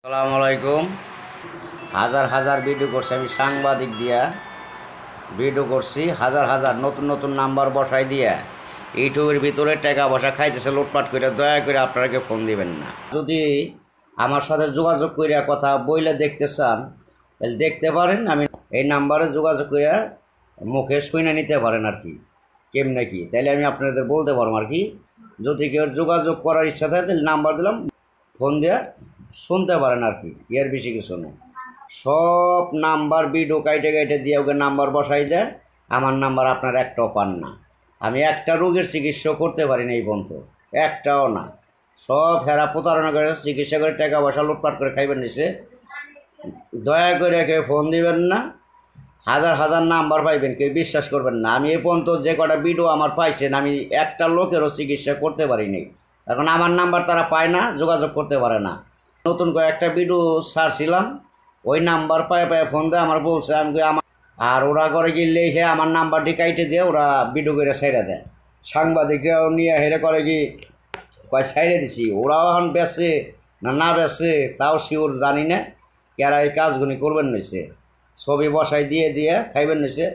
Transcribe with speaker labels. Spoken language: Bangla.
Speaker 1: আসসালামু আলাইকুম। হাজার হাজার ভিডিও করছি আমি, সাংবাদিক দিয়া ভিডিও করছি। হাজার হাজার নতুন নতুন নাম্বার বসাই দিয়া ইউটিউবের ভিতরে টাকা পয়সা খাইতেছে লুটপাট করে। দয়া করে আপনারা কেউ ফোন দিবেন না। যদি আমার সাথে যোগাযোগ করিয়া কথা বইলে দেখতে চান তাহলে দেখতে পারেন। আমি এই নাম্বারে যোগাযোগ করিয়া মুখে শুনে নিতে পারেন আর কি, কেমনে কি, তাইলে আমি আপনাদের বলতে পারবো আর কি। যদি কেউ যোগাযোগ করার ইচ্ছা থাকে তাহলে নাম্বার দিলাম, ফোন দিয়ে শুনতে পারেন আর কি, এর বেশি কিছু নেই। সব নাম্বার ভিডিও কাইটে কাইটে দিয়ে ওকে নাম্বার বসাই দেয়। আমার নাম্বার আপনার একটাও পান না। আমি একটা রোগের চিকিৎসা করতে পারি না এই পর্যন্ত, একটাও না। সব হেরা প্রতারণা করে চিকিৎসা করে টাকা পয়সা লুটপাট করে খাইবেন নিছে। দয়া করে কেউ ফোন দিবেন না। হাজার হাজার নাম্বার পাইবেন, কেউ বিশ্বাস করবেন না। আমি এই পর্যন্ত যে কটা ভিডিও আমার পাইছেন, আমি একটা লোকেরও চিকিৎসা করতে পারিনি। এখন আমার নাম্বার তারা পায় না, যোগাযোগ করতে পারে না। নতুন করে একটা ভিডিও ছাড়ছিলাম, ওই নাম্বার পায়ে পায়ে ফোন দেয়, আমার বলছে। আমি আমার আর ওরা করে কি লেখে আমার নাম্বারটি কাইটে দিয়ে ওরা ভিডিও করে ছেড়ে দেয়। সাংবাদিকরাও নিয়ে হেরে করে কি কয় ছেড়ে দিছি। ওরাও এখন বেচে না না বেচে তাও শিওর জানি না। কারা এই কাজগুলি করবেন নইছে, ছবি বসাই দিয়ে দিয়ে খাইবেন নইছে।